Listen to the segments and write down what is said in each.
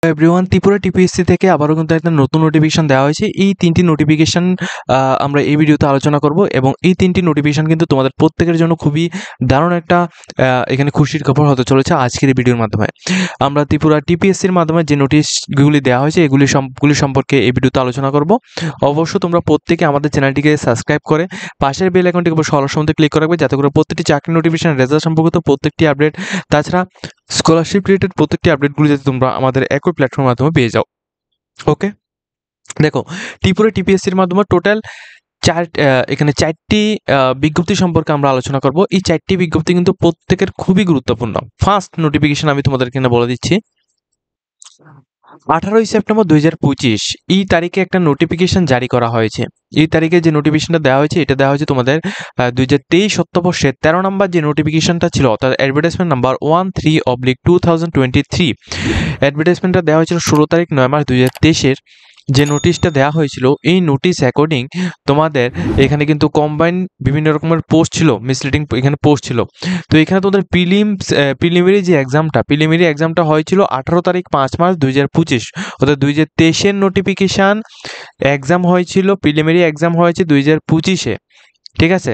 Everyone, Tripura TPSC থেকে আবারও কিন্তু একটা নতুন নোটিফিকেশন দেওয়া হয়েছে। এই ৩টি নোটিফিকেশন আমরা এই ভিডিওতে আলোচনা করব এবং এই ৩টি নোটিফিকেশন কিন্তু তোমাদের প্রত্যেকের জন্য খুবই দারুণ একটা এখানে খুশির খবর হতে চলেছে আজকের এই ভিডিওর মাধ্যমে। আমরা ত্রিপুরা টিপিএসসির মাধ্যমে যে নোটিশগুলি দেওয়া হয়েছে এগুলি সবগুলি সম্পর্কে এই ভিডিওতে আলোচনা করব। অবশ্য তোমরা প্রত্যেকে আমাদের চ্যানেলটিকে সাবস্ক্রাইব করে পাশের বেল আইকনটিকে অবশ্যই অল সময় ক্লিক করে রাখবে, যাতে করে প্রত্যেকটি চাকরি নোটিফিকেশন রেজাল্ট সম্পর্কিত প্রত্যেকটি আপডেট, তাছাড়া স্কলারশিপ রিলেটেড প্রত্যেকটি আপডেটগুলি যাতে তোমরা আমাদের একই প্ল্যাটফর্মের মাধ্যমে পেয়ে যাও। ওকে, দেখো ত্রিপুরা টিপিএসসির মাধ্যমে টোটাল এখানে 4টি বিজ্ঞপ্তি সম্পর্কে আমরা আলোচনা করব। এই 4টি বিজ্ঞপ্তি কিন্তু প্রত্যেকের খুবই গুরুত্বপূর্ণ। ফার্স্ট নোটিফিকেশন আমি তোমাদের এখানে বলে দিচ্ছি। 18 সেপ্টেম্বর 2025 এই তারিখে একটা নোটিফিকেশন জারি করা হয়েছে। এই তারিখে যে নোটিফিকেশনটা দেওয়া হয়েছে এটা দেওয়া হয়েছে তোমাদের 2023 সপ্তাহবর্ষের 13 নম্বর যে নোটিফিকেশনটা ছিল, অর্থাৎ অ্যাডভার্টাইজমেন্ট নাম্বার 13/2023। অ্যাডভার্টাইজমেন্টটা দেওয়া হয়েছিল 16 তারিখ 9 মার্চ 2023-এর। যে নোটিশটা দেওয়া হয়েছিল এই নোটিশ অ্যাকর্ডিং তোমাদের এখানে কিন্তু কম্বাইন বিভিন্ন রকমের পোস্ট ছিল, মিসলিডিং এখানে পোস্ট ছিল। তো এখানে তোমাদের প্রিলিমিনারি যে প্রিলিমিনারি এক্সামটা হয়েছিল 18 তারিখ 5 মার্চ 2025, অর্থাৎ 2023-এর নোটিফিকেশান এক্সাম হয়েছিল, প্রিলিমিনারি এক্সাম হয়েছে 2025-এ। ঠিক আছে,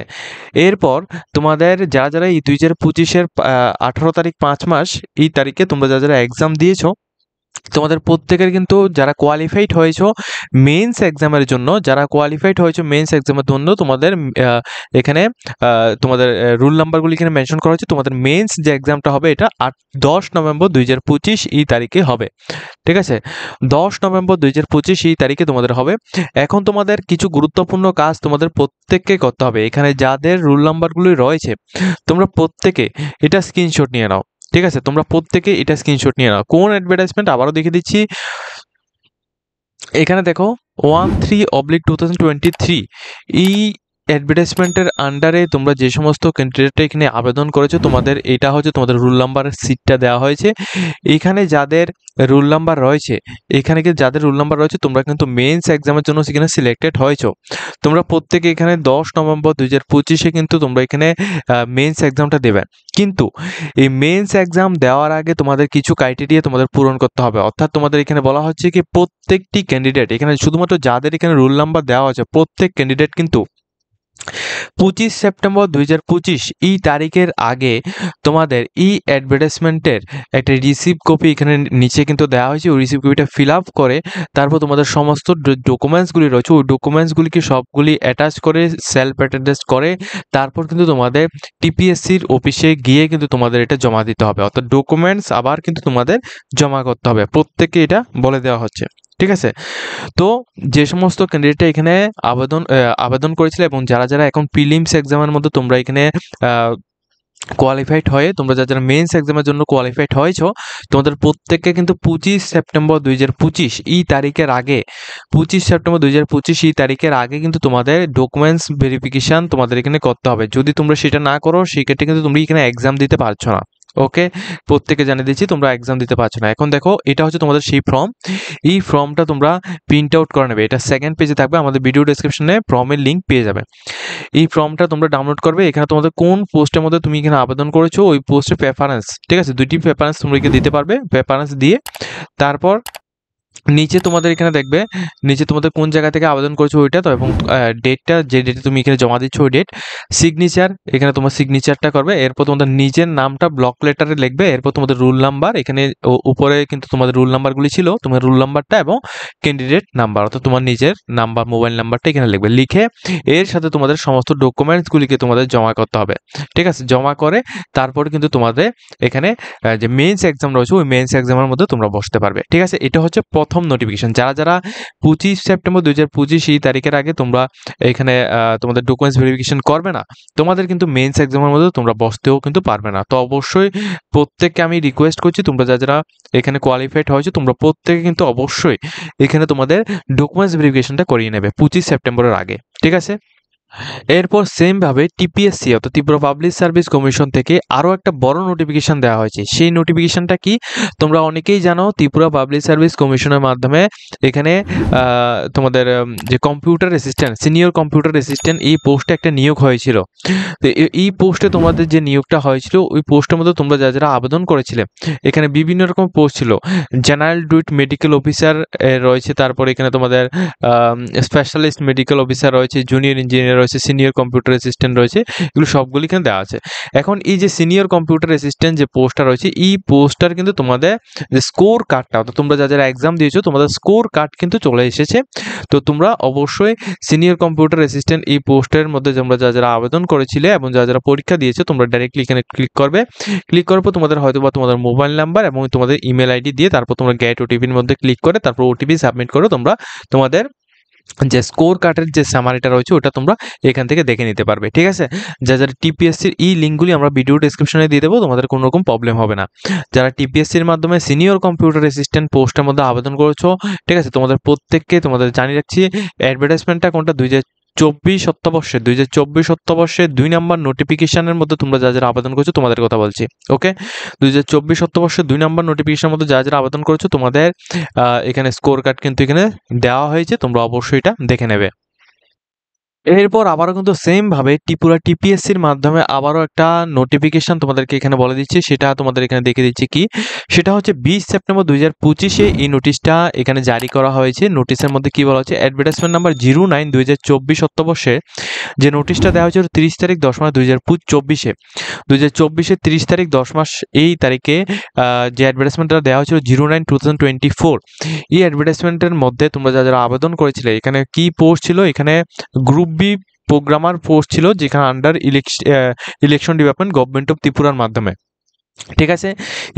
এরপর তোমাদের যারা এই 2025-এর 18 তারিখ 5 মাস এই তারিখে তোমরা যারা এক্সাম দিয়েছো, তোমাদের প্রত্যেকের কিন্তু যারা কোয়ালিফাইড হয়েছো মেন্স এক্সামের জন্য, তোমাদের এখানে তোমাদের রুল নাম্বারগুলি এখানে মেনশন করা হয়েছে। তোমাদের মেন্স যে এক্সামটা হবে এটা 10 নভেম্বর 2025 এই তারিখে হবে। ঠিক আছে, 10 নভেম্বর 2025 এই তারিখে তোমাদের হবে। এখন তোমাদের কিছু গুরুত্বপূর্ণ কাজ তোমাদের প্রত্যেককে করতে হবে। এখানে যাদের রুল নাম্বারগুলি রয়েছে তোমরা প্রত্যেকে এটা স্ক্রিনশট নিয়ে নাও। ঠিক আছে, তোমরা প্রত্যেকে এটা স্ক্রিনশট নিয়ে নাও। কোন অ্যাডভার্টাইজমেন্ট আবারও দেখে দিচ্ছি, এখানে দেখো 13/2023 এই অ্যাডভার্টাইজমেন্টের আন্ডারে তোমরা যে সমস্ত ক্যান্ডিডেট এখানে আবেদন করেছো তোমাদের এটা হচ্ছে তোমাদের রুল নাম্বারের সিটটা দেওয়া হয়েছে। এখানে যাদের রুল নাম্বার রয়েছে তোমরা কিন্তু মেন্স এক্সামের জন্য সেখানে সিলেক্টেড হয়েছো। তোমরা প্রত্যেকে এখানে 10 নভেম্বর 2025-এ কিন্তু তোমরা এখানে মেন্স এক্সামটা দেবে। কিন্তু এই মেন্স এক্সাম দেওয়ার আগে তোমাদের কিছু ক্রাইটেরিয়া তোমাদের পূরণ করতে হবে। অর্থাৎ তোমাদের এখানে বলা হচ্ছে কি প্রত্যেকটি ক্যান্ডিডেট, এখানে শুধুমাত্র যাদের এখানে রোল নাম্বার দেওয়া আছে প্রত্যেক ক্যান্ডিডেট কিন্তু 25 সেপ্টেম্বর 2025 এই তারিখের আগে তোমাদের এই অ্যাডভার্টাইজমেন্টের একটা রিসিভ কপি এখানে নিচে কিন্তু দেওয়া হয়েছে। ওই রিসিভ কপিটা ফিল আপ করে তারপর তোমাদের সমস্ত ডকুমেন্টসগুলি রয়েছে ওই ডকুমেন্টসগুলিকে সবগুলি অ্যাটাচ করে সেলফ অ্যাটেস্ট করে তারপর কিন্তু তোমাদের টিপিএসসির অফিসে গিয়ে কিন্তু তোমাদের এটা জমা দিতে হবে। অর্থাৎ ডকুমেন্টস আবার কিন্তু তোমাদের জমা করতে হবে, প্রত্যেককে এটা বলে দেওয়া হচ্ছে। ঠিক আছে, তো যে সমস্ত ক্যান্ডিডেটরা এখানে আবেদন করেছিল এবং যারা এখন প্রিলিমস এক্সামের মধ্যে তোমরা এখানে কোয়ালিফাইড হয়ে তোমরা যারা মেন্স এক্সামের জন্য কোয়ালিফাইড হয়েছো তোমাদের প্রত্যেককে কিন্তু 25 সেপ্টেম্বর 2025 এই তারিখের আগে 25 সেপ্টেম্বর 2025 এই তারিখের আগে কিন্তু তোমাদের ডকুমেন্টস ভেরিফিকেশান তোমাদের এখানে করতে হবে। যদি তোমরা সেটা না করো সেক্ষেত্রে কিন্তু তুমি এখানে এক্সাম দিতে পারছো না। ওকে, প্রত্যেকে জানিয়ে দিচ্ছি তোমরা এক্সাম দিতে পারছো না। এখন দেখো এটা হচ্ছে তোমাদের সেই ফর্ম। এই ফর্মটা তোমরা প্রিন্ট আউট করে নেবে, এটা সেকেন্ড পেজে থাকবে, আমাদের ভিডিও ডেসক্রিপশনে ফর্মের লিঙ্ক পেয়ে যাবে। এই ফর্মটা তোমরা ডাউনলোড করবে। এখানে তোমাদের কোন পোস্টের মধ্যে তুমি এখানে আবেদন করেছো ওই পোস্টের প্রেফারেন্স, ঠিক আছে, 2টি প্রেফারেন্স তোমরা এখানে দিতে পারবে। প্রেফারেন্স দিয়ে তারপর নিচে তোমাদের এখানে দেখবে নিচে তোমাদের কোন জায়গা থেকে আবেদন করেছো ওইটা তো, এবং ডেটটা যে ডেটে তুমি এখানে জমা দিচ্ছ ওই ডেট, সিগনেচার এখানে তোমার সিগনেচারটা করবে। এরপর তোমাদের নিজের নামটা ব্লক লেটারে লিখবে। এরপর তোমাদের রুল নাম্বার, এখানে উপরে কিন্তু তোমাদের রুল নাম্বারগুলি ছিল, তোমার রুল নাম্বারটা এবং ক্যান্ডিডেট নাম্বার অর্থাৎ তোমার নিজের নাম্বার মোবাইল নাম্বারটা এখানে লিখবে। লিখে এর সাথে তোমাদের সমস্ত ডকুমেন্টসগুলিকে তোমাদের জমা করতে হবে। ঠিক আছে, জমা করে তারপরে কিন্তু তোমাদের এখানে যে মেন্স এক্সাম রয়েছে ওই মেন্স এক্সামের মধ্যে তোমরা বসতে পারবে। ঠিক আছে, এটা হচ্ছে প্রথম নোটিফিকেশন। যারা 25 সেপ্টেম্বর 2025 এই তারিখের আগে তোমরা এখানে তোমাদের ডকুমেন্টস ভেরিফিকেশন করবে না, তোমাদের কিন্তু মেন্স এক্সামের মধ্যে তোমরা বসতেও কিন্তু পারবে না। তো অবশ্যই প্রত্যেককে আমি রিকোয়েস্ট করছি তোমরা যারা এখানে কোয়ালিফাইড হয়েছে তোমরা প্রত্যেকে কিন্তু অবশ্যই এখানে তোমাদের ডকুমেন্টস ভেরিফিকেশনটা করিয়ে নেবে 25 সেপ্টেম্বরের আগে। ঠিক আছে, এরপর সেম ভাবে টিপিএসসি অর্থাৎ ত্রিপুরা পাবলিক সার্ভিস কমিশন থেকে আরও একটা বড় নোটিফিকেশন দেওয়া হয়েছে। সেই নোটিফিকেশনটা কি তোমরা অনেকেই জানো, ত্রিপুরা পাবলিক সার্ভিস কমিশনের মাধ্যমে এখানে তোমাদের যে computer assistant, senior computer assistant, এই পোস্টে একটা নিয়োগ হয়েছিল। তো এই পোস্টে তোমাদের যে নিয়োগটা হয়েছিল, ওই পোস্টের মধ্যে তোমরা যারা আবেদন করেছিলে, এখানে বিভিন্ন রকম পোস্ট ছিল। জেনারেল ডিউটি মেডিকেল অফিসার রয়েছে, তারপর এখানে তোমাদের স্পেশালিস্ট মেডিকেল অফিসার রয়েছে, জুনিয়র ইঞ্জিনিয়ার রয়েছে, সিনিয়র কম্পিউটার অ্যাসিস্ট্যান্ট রয়েছে, এগুলো সবগুলি এখানে দেওয়া আছে। এখন এই যে সিনিয়র কম্পিউটার অ্যাসিস্ট্যান্ট যে পোস্টটা রয়েছে, এই পোস্টটার কিন্তু তোমাদের যে স্কোর কার্ডটা, অর্থাৎ তোমরা যারা এক্সাম দিয়েছো তোমাদের স্কোর কার্ড কিন্তু চলে এসেছে। তো তোমরা অবশ্যই সিনিয়র কম্পিউটার অ্যাসিস্ট্যান্ট এই পোস্টের মধ্যে তোমরা যারা আবেদন করেছিলে এবং যারা পরীক্ষা দিয়েছো, তোমরা ডাইরেক্টলি এখানে ক্লিক করবে। ক্লিক করার পর তোমাদের হয়তো বা তোমাদের মোবাইল নাম্বার এবং তোমাদের ইমেল আইডি দিয়ে তারপর তোমরা গেট ওটিপির মধ্যে ক্লিক করে তারপর ওটিপি সাবমিট করে তোমরা তোমাদের যে স্কোর কার্ডের যে সামারিটা রয়েছে ওটা তোমরা এখান থেকে দেখে নিতে পারবে। ঠিক আছে, যারা টিপিএসসির এই লিঙ্কগুলি আমরা ভিডিও ডিসক্রিপশনে দিয়ে দেবো, তোমাদের কোনো রকম প্রবলেম হবে না। যারা টিপিএসসির মাধ্যমে সিনিয়র কম্পিউটার অ্যাসিস্ট্যান্ট পোস্টের মধ্যে আবেদন করেছো, ঠিক আছে, তোমাদের প্রত্যেককে তোমাদের জানিয়ে রাখছি, অ্যাডভার্টাইজমেন্টটা কোনটা 2024 সপ্তাবর্ষে 2 নম্বর নোটিফিকেশনের মধ্যে তোমরা যারা আবেদন করছো তোমাদের কথা বলছি। ওকে, 2024 সপ্তাবর্ষে 2 নম্বর নোটিফিকেশনের মধ্যে যারা আবেদন করেছো তোমাদের এখানে স্কোর কার্ড কিন্তু এখানে দেওয়া হয়েছে, তোমরা অবশ্যই এটা দেখে নেবে। এরপর আবারও কিন্তু সেম ভাবে ত্রিপুরা টিপিএসসির মাধ্যমে আবারও একটা নোটিফিকেশন তোমাদেরকে এখানে বলে দিচ্ছি, সেটা তোমাদের এখানে দেখে দিচ্ছি কি, সেটা হচ্ছে 20 সেপ্টেম্বর 2025 এই নোটিশটা এখানে জারি করা হয়েছে। নোটিশের মধ্যে কি বলা হচ্ছে, অ্যাডভার্টাইজমেন্ট নাম্বার 09 2024 সপ্তাবর্ষে যে নোটিশটা দেওয়া হয়েছিল 30 তারিখ 10 মাস 2024 30 তারিখ 10 মাস এই তারিখে যে অ্যাডভার্টাইজমেন্টটা দেওয়া হয়েছিল 09/2024, এই অ্যাডভার্টাইজমেন্টের মধ্যে তোমরা যারা আবেদন করেছিলে, এখানে কি পোস্ট ছিল, এখানে গ্রুপ বি প্রোগ্রামার পোস্ট ছিল, যেখানে under election department government of ত্রিপুরার মাধ্যমে। ঠিক আছে,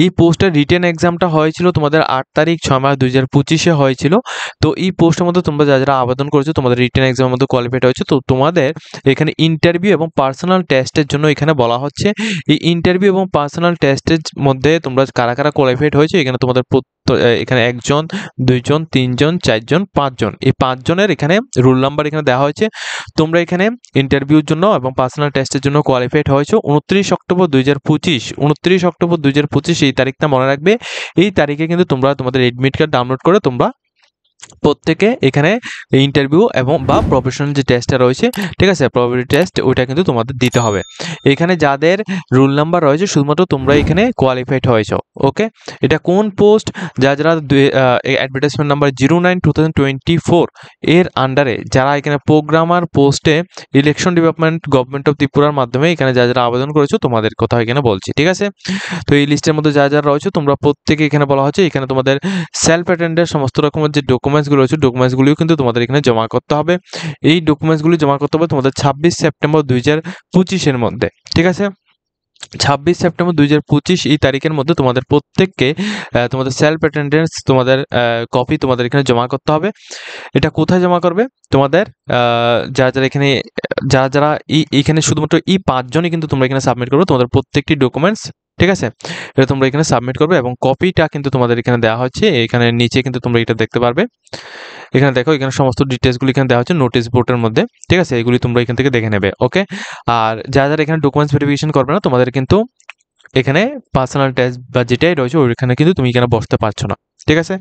এই পোস্টের রিটেন এক্সামটা হয়েছিল তোমাদের 8 তারিখ 6 মাস 2025 হয়েছিল। তো এই পোস্টের মধ্যে তোমরা যারা আবেদন করেছো তোমাদের রিটেন এক্সামের মধ্যে কোয়ালিফাইড হয়েছে। তো তোমাদের এখানে ইন্টারভিউ এবং পার্সোনাল টেস্টের জন্য এখানে বলা হচ্ছে, এই ইন্টারভিউ এবং পার্সোনাল টেস্টের মধ্যে তোমরা কারা কারা কোয়ালিফাইড হয়েছে, এখানে তোমাদের এখানে 1 জন 2 জন 3 জন 4 জন 5 জন, এই 5 জনের এখানে রোল নাম্বার এখানে দেওয়া হয়েছে। তোমরা এখানে ইন্টারভিউর জন্য এবং পার্সোনাল টেস্টের জন্য কোয়ালিফাইড হয়েছো 29 অক্টোবর 2025 এই তারিখটা মনে রাখবে। এই তারিখে কিন্তু তোমরা তোমাদের এডমিট কার্ড ডাউনলোড করে তোমরা প্রত্যেকে এখানে ইন্টারভিউ এবং বা প্রফেশনাল যে টেস্টটা রয়েছে, ঠিক আছে, প্রবাবিলিটি টেস্ট, ওইটা কিন্তু তোমাদের দিতে হবে। এখানে যাদের রোল নাম্বার রয়েছে শুধুমাত্র তোমরা এখানে কোয়ালিফাইড হয়েছো। ওকে, এটা কোন পোস্ট, যারা অ্যাডভার্টাইজমেন্ট নাম্বার 09/2024 এর আন্ডারে যারা এখানে প্রোগ্রামার পোস্টে ইলেকশন ডিপার্টমেন্ট গভর্নমেন্ট অফ ত্রিপুরার মাধ্যমে এখানে যারা আবেদন করেছো তোমাদের কথা এখানে বলছি। ঠিক আছে, তো এই লিস্টের মধ্যে যারা রয়েছে তোমরা প্রত্যেকে এখানে বলা হচ্ছে এখানে তোমাদের সেলফ অ্যাটেন্ডের সমস্ত রকমের যে ডকুমেন্টসগুলো রয়েছে ডকুমেন্টসগুলিও কিন্তু তোমাদের এখানে জমা করতে হবে। এই ডকুমেন্টসগুলি জমা করতে হবে তোমাদের 26 সেপ্টেম্বর 2025 মধ্যে। ঠিক আছে, 26 সেপ্টেম্বর 2025 এই তারিখের মধ্যে তোমাদের প্রত্যেককে তোমাদের সেলফ অ্যাটেন্ডেন্স তোমাদের কপি তোমাদের এখানে জমা করতে হবে। এটা কোথায় জমা করবে, তোমাদের যারা এখানে যারা এইখানে শুধুমাত্র এই 5 জনই কিন্তু তোমরা এখানে সাবমিট করবে তোমাদের প্রত্যেকটি ডকুমেন্টস। ঠিক আছে, এটা তোমরা এখানে সাবমিট করবে এবং কপিটা কিন্তু তোমাদের এখানে দেওয়া হচ্ছে, এখানে নিচে কিন্তু তোমরা এটা দেখতে পারবে। এখানে দেখো, এখানে সমস্ত ডিটেলসগুলি এখানে দেওয়া হচ্ছে নোটিশ বোর্ডের মধ্যে। ঠিক আছে, এগুলি তোমরা এখান থেকে দেখে নেবে। ওকে, আর যারা এখানে ডকুমেন্টস ভেরিফিকেশন করবে না তোমাদের কিন্তু এখানে পার্সোনাল টেস্ট বা যেটাই রয়েছে ওইখানে কিন্তু তুমি এখানে বসতে পারছো না। ঠিক আছে,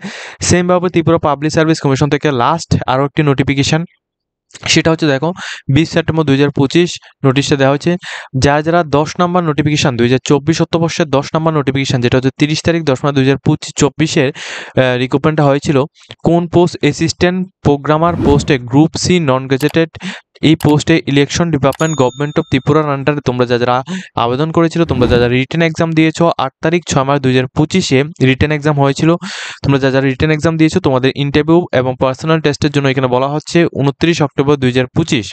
সেম ভাবে ত্রিপুরা পাবলিক সার্ভিস কমিশন থেকে লাস্ট আরও একটি নোটিফিকেশন, সেটা হচ্ছে দেখো 20 সেপ্টেম্বর 2025 নোটিশটা দেওয়া হচ্ছে, যারা 10 নম্বর নোটিফিকেশান 2024 সপ্তাবর্ষের 10 নম্বর নোটিফিকেশান, যেটা হচ্ছে 30 তারিখ 10 মাস 2024 রিক্রুটমেন্টটা হয়েছিল কোন পোস্ট, অ্যাসিস্ট্যান্ট প্রোগ্রামার পোস্টে গ্রুপ সি নন গেজেটেড, এই পোস্টে ইলেকশন ডিপার্টমেন্ট গভর্নমেন্ট অফ ত্রিপুরার আন্ডারে তোমরা যারা আবেদন করেছিল, তোমরা যারা রিটেন এক্সাম দিয়েছো 8 তারিখ 6 মাস 2025 রিটেন এক্সাম হয়েছিল, তোমরা যারা রিটেন এক্সাম দিয়েছো তোমাদের ইন্টারভিউ এবং পার্সোনাল টেস্টের জন্য এখানে বলা হচ্ছে 29 অক্টোবর 2025।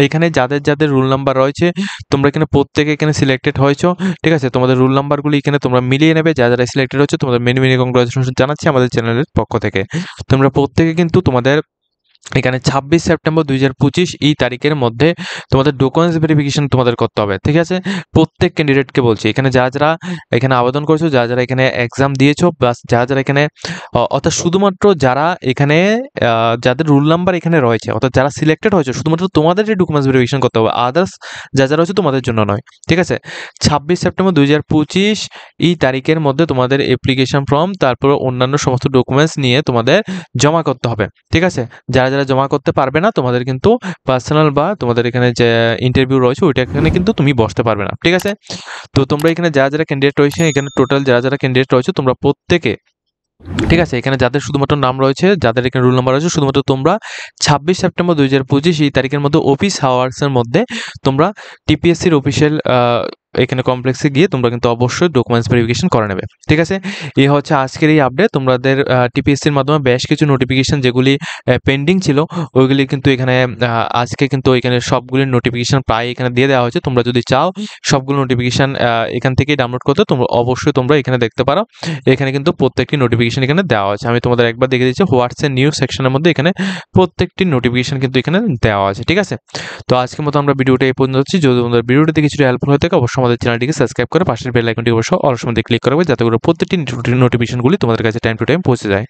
এইখানে যাদের রোল নাম্বার রয়েছে তোমরা এখানে প্রত্যেকে এখানে সিলেক্টেড হয়েছো। ঠিক আছে, তোমাদের রোল নাম্বারগুলি এখানে তোমরা মিলিয়ে নেবে, যারা সিলেক্টেড হচ্ছে তোমাদের মেনি মেনি কংগ্রাচুলেশন জানাচ্ছি আমাদের চ্যানেলের পক্ষ থেকে। তোমরা প্রত্যেকে কিন্তু তোমাদের এখানে 26 সেপ্টেম্বর 2025 এই তারিখের মধ্যে তোমাদের ডকুমেন্টস ভেরিফিকেশন তোমাদের করতে হবে, ঠিক আছে? প্রত্যেক ক্যান্ডিডেটকে বলছি, এখানে যারা এখানে আবেদন করেছো, যারা এখানে এক্সাম দিয়েছো, প্লাস যারা এখানে অর্থাৎ শুধুমাত্র যারা এখানে যাদের রুল নাম্বার এখানে রয়েছে, অর্থাৎ যারা সিলেক্টেড হয়েছে, শুধুমাত্র তোমাদের যে ডকুমেন্টস ভেরিফিকেশন করতে হবে, আদার্স যারা রয়েছে তোমাদের জন্য নয়, ঠিক আছে? 26 সেপ্টেম্বর 2025 এই তারিখের মধ্যে তোমাদের অ্যাপ্লিকেশন ফর্ম, তারপর অন্যান্য সমস্ত ডকুমেন্টস নিয়ে তোমাদের জমা করতে হবে, ঠিক আছে? যারা জমা করতে পারবে না, তোমাদের কিন্তু পার্সোনাল বা তোমাদের এখানে যে ইন্টারভিউ রয়েছে ওইটা এখানে কিন্তু তুমি বসতে পারবে না, ঠিক আছে? তো তোমরা এখানে যারা ক্যান্ডিডেট রয়েছে, এখানে টোটাল যারা ক্যান্ডিডেট রয়েছে তোমরা প্রত্যেকে, ঠিক আছে, এখানে যাদের শুধুমাত্র নাম রয়েছে, যাদের এখানে রুল নাম্বার রয়েছে, শুধুমাত্র তোমরা 26 সেপ্টেম্বর 2025 এই তারিখের মধ্যে অফিস আওয়ার্সের মধ্যে তোমরা টিপিএসসির অফিসিয়াল এখানে কমপ্লেক্সে গিয়ে তোমরা কিন্তু অবশ্যই ডকুমেন্টস ভেরিফিকেশন করে নেবে, ঠিক আছে? এই হচ্ছে আজকের এই আপডেট। তোমাদের টিপিএসসির মাধ্যমে বেশ কিছু নোটিফিকেশন যেগুলি পেন্ডিং ছিল ওইগুলি কিন্তু এখানে আজকে কিন্তু এখানে সবগুলির নোটিফিকেশন প্রায় এখানে দিয়ে দেওয়া হয়েছে। তোমরা যদি চাও সবগুলো নোটিফিকেশন এখান থেকেই ডাউনলোড করতে, তোমরা অবশ্যই তোমরা এখানে দেখতে পারো। এখানে কিন্তু প্রত্যেকটি নোটিফিকেশন এখানে দেওয়া আছে। আমি তোমাদের একবার দেখে দিচ্ছি, হোয়াটসঅ্যাপ নিউজ সেকশনের মধ্যে এখানে প্রত্যেকটি নোটিফিকেশন কিন্তু এখানে দেওয়া আছে, ঠিক আছে? তো আজকের মতো আমরা ভিডিওটা এই পর্যন্ত হচ্ছি। যদি তোমাদের ভিডিওটিতে কিছুটা হেল্পফুল হয়ে থাকে, অবশ্যই আমাদের চ্যানেলটিকে সাবস্ক্রাইব করে পাশের বেল আইকনটি অবশ্যই অল সময় ক্লিক করবে, যাতে করে প্রত্যেকটি নোটিফিকেশনগুলি তোমাদের কাছে টাইম টু টাইম পৌঁছে যায়।